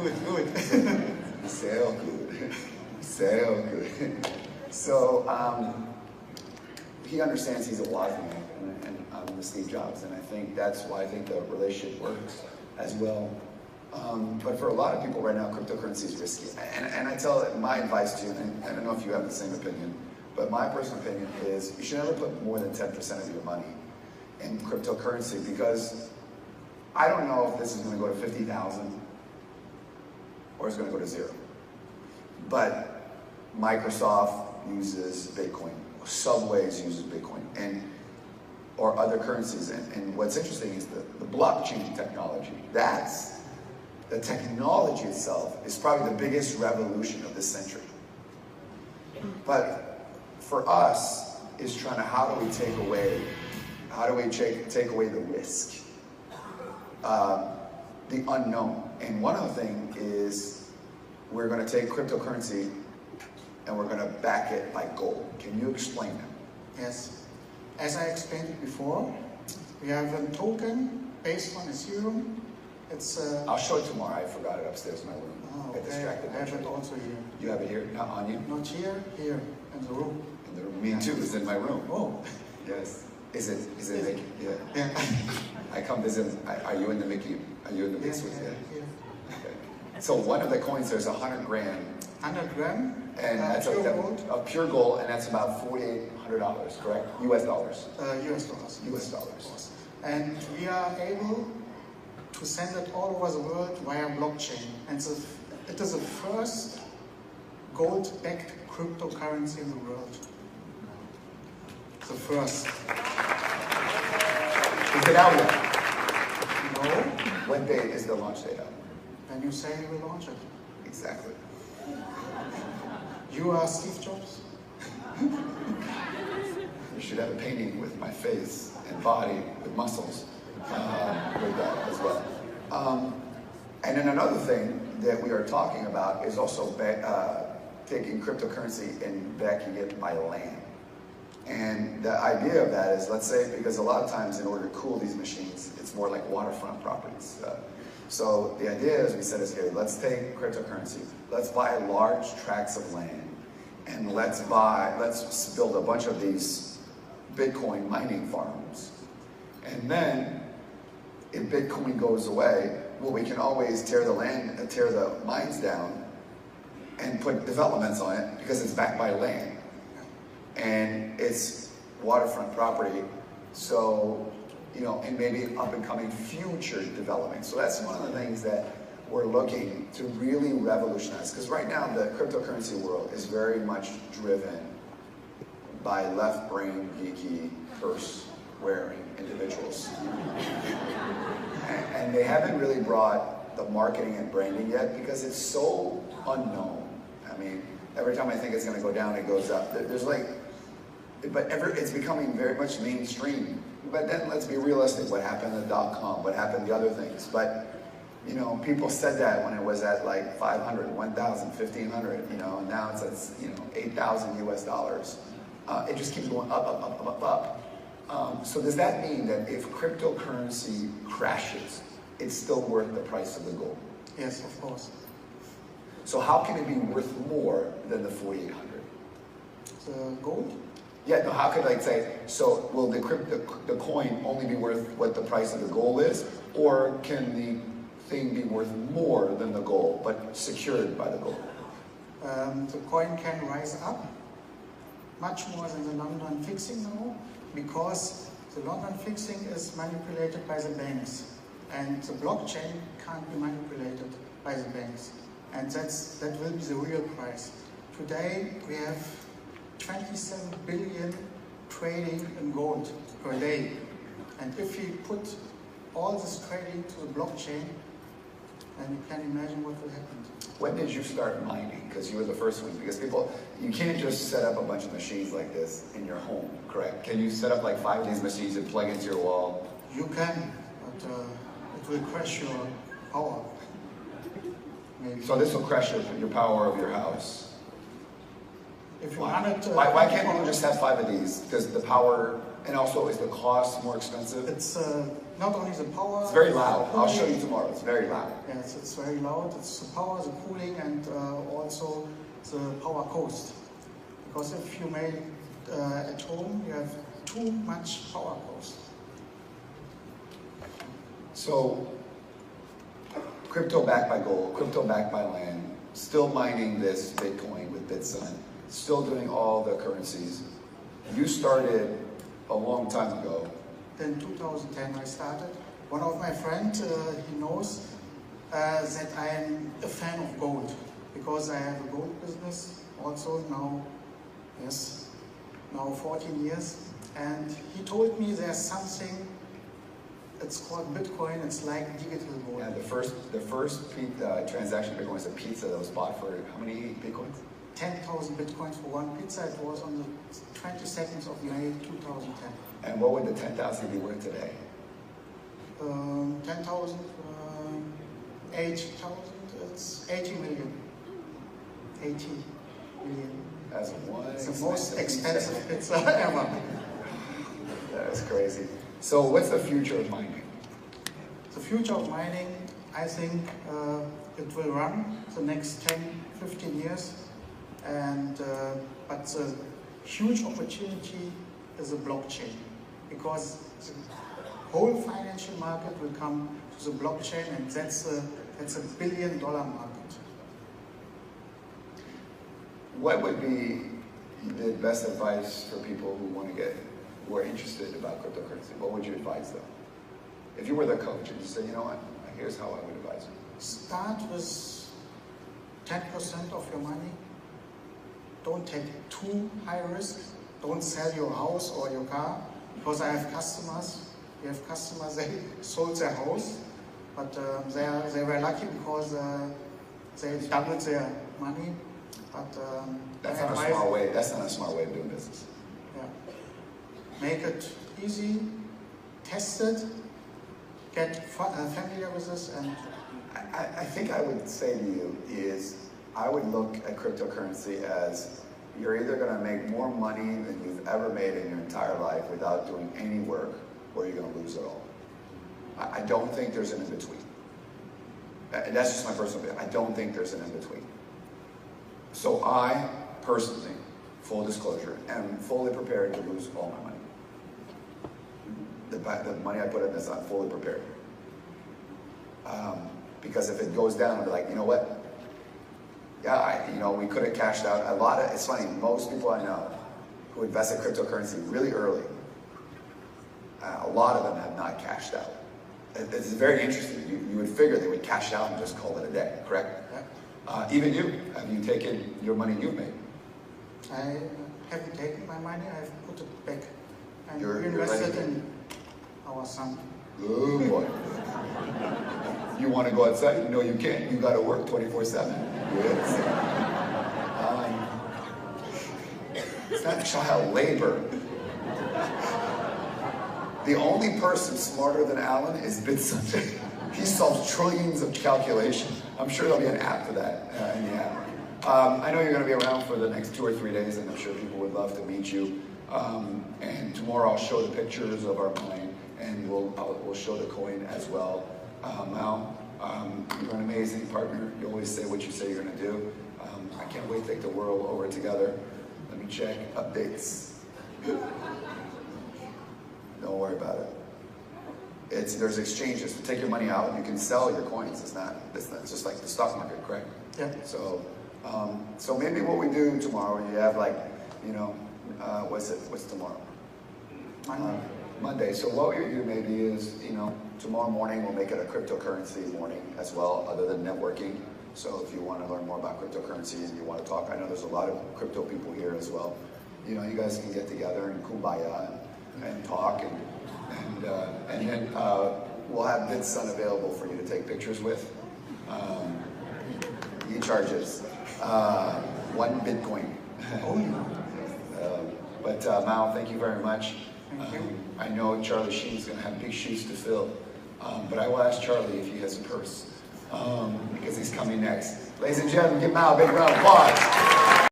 Good, good. So good. So good. So he understands he's a wise man, and I'm the Steve Jobs, and I think that's why I think the relationship works as well. But for a lot of people right now, cryptocurrency is risky. And I tell my advice to you, and I don't know if you have the same opinion, but my personal opinion is you should never put more than 10% of your money in cryptocurrency, because I don't know if this is going to go to 50,000 or it's going to go to zero. But Microsoft uses Bitcoin, Subways uses Bitcoin, or other currencies. And what's interesting is the blockchain technology. That's the technology itself is probably the biggest revolution of this century. But for us, is trying to how do we take away the risk, the unknown. And one other thing is we're going to take cryptocurrency and we're going to back it like gold. Can you explain that? Yes. As I explained it before, we have a token based on Ethereum. It's I'll show it tomorrow. I forgot it upstairs in my room. Oh, Get distracted. I have it also here. You have it here? Not on you? Not here, here, in the room. In the room. Me too. It's in my room. Oh. Yes. Is it Mickey? Yeah. I come visit. Are you in the Mickey? Are you in the big suite? Yeah. Okay. So one of the coins, there's 100 grand. 100 grand? And that's pure gold. A pure gold, and that's about $4,800, correct? US dollars. US dollars. US dollars. And we are able to send it all over the world via blockchain. And it is the first gold-backed cryptocurrency in the world. The first. Is it out yet? No. When date is the launch date out? When you say you will launch it. Exactly. You are Steve Jobs. You should have a painting with my face and body with muscles with that as well. And then another thing that we are talking about is also taking cryptocurrency and backing it by land. And the idea of that is, let's say, because a lot of times in order to cool these machines, it's more like waterfront properties. So the idea is, we said, is, okay, let's take cryptocurrency, let's buy large tracts of land, and let's build a bunch of these Bitcoin mining farms. And then, if Bitcoin goes away, well, we can always tear the mines down and put developments on it, because it's backed by land. And it's waterfront property, so, you know, and maybe up and coming future development. So that's one of the things that we're looking to really revolutionize, because right now the cryptocurrency world is very much driven by left-brain, geeky, purse-wearing individuals. And they haven't really brought the marketing and branding yet, because it's so unknown. I mean, every time I think it's going to go down, it goes up. There's like, it's becoming very much mainstream. But then let's be realistic. What happened to .com? What happened to other things? But, you know, people said that when it was at like 500, 1,000, 1,500, you know, and now it's at, you know, 8,000 US dollars. It just keeps going up, up, up, up, up. So does that mean that if cryptocurrency crashes, it's still worth the price of the gold? Yes, of course. So how can it be worth more than the 4,800? The gold? Yeah, no, how could I say, so will the coin only be worth what the price of the gold is, or can the thing be worth more than the gold, but secured by the gold? The coin can rise up much more than the London fixing now, because the London fixing is manipulated by the banks, and the blockchain can't be manipulated by the banks. And that will be the real price. Today we have 27 billion trading in gold per day. And if we put all this trading to the blockchain, then you can imagine what will happen. When did you start mining? Because you were the first one. Because you can't just set up a bunch of machines like this in your home, correct? Can you set up like 5 of these machines and plug into your wall? You can, but it will crash your power. Maybe. So this will crash your power of your house. If you run it, why can't you just have 5 of these? Because the power, and also is the cost more expensive? It's not only the power. It's very loud. I'll show you tomorrow. It's very loud. Yes, it's very loud. It's the power, the cooling, and also the power cost. Because if you make at home, you have too much power cost. So, crypto backed by gold, crypto backed by land, still mining this Bitcoin with BitSun, still doing all the currencies. You started a long time ago. In 2010 I started. One of my friends, he knows that I am a fan of gold because I have a gold business also now, yes, now 14 years. And he told me there's something, it's called Bitcoin, it's like digital gold. Yeah, the first transaction Bitcoin was a pizza that was bought for how many Bitcoins? 10,000 Bitcoins for one pizza. It was on the 22nd of May 2010. And what would the 10,000 be worth today? 10,000, 80,000, it's 80 million. 80 million. That's one. It's the most expensive pizza ever. That's crazy. So what's the future of mining? The future of mining, I think it will run the next 10, 15 years. And but the huge opportunity is the blockchain, because the whole financial market will come to the blockchain, and that's a $1 billion market. What would be the best advice for people who are interested about cryptocurrency? What would you advise them? If you were the coach and you said, you know what, here's how I would advise you. Start with 10% of your money. Don't take too high risk. Don't sell your house or your car, because I have customers. We have customers, they sold their house, but they were lucky because they doubled their money. But that's not a smart way. That's not a smart way of doing business. Yeah. Make it easy, test it, get familiar with this, and I think I would say to you is, I would look at cryptocurrency as you're either going to make more money than you've ever made in your entire life without doing any work, or you're going to lose it all. I don't think there's an in-between. That's just my personal opinion. I don't think there's an in-between. So I, personally, full disclosure, am fully prepared to lose all my money. The money I put in this, I'm fully prepared. Because if it goes down, I'll be like, you know what? Yeah, we could have cashed out. It's funny, most people I know who invest in cryptocurrency really early, a lot of them have not cashed out. It's very interesting. You would figure they would cash out and just call it a day, correct? Even you, have you taken your money you've made? I haven't taken my money, I've put it back. And You're invested in our son. Good boy. You want to go outside? No, you can't. You got to work 24/7. Yes. It's not child labor. The only person smarter than Alan is BitSun. He solves trillions of calculations. I'm sure there'll be an app for that in the app. I know you're going to be around for the next 2 or 3 days, and I'm sure people would love to meet you. And tomorrow I'll show the pictures of our mine, and we'll show the coin as well. Mao, you're an amazing partner. You always say what you say you're going to do. I can't wait to take the world over together. Let me check updates. Don't worry about it. There's exchanges. To take your money out, you can sell your coins. It's just like the stock market, correct? Yeah. So maybe what we do tomorrow, you have what's tomorrow? Monday. So what we do maybe is, tomorrow morning we'll make it a cryptocurrency morning as well, other than networking. So if you want to learn more about cryptocurrencies and you want to talk, I know there's a lot of crypto people here as well. You guys can get together and kumbaya and talk, and then we'll have BitSun available for you to take pictures with. He charges 1 Bitcoin. But Mao, thank you very much. Thank you. I know Charlie Sheen's going to have big shoes to fill, but I will ask Charlie if he has a purse, because he's coming next. Ladies and gentlemen, give Mao a big round of applause.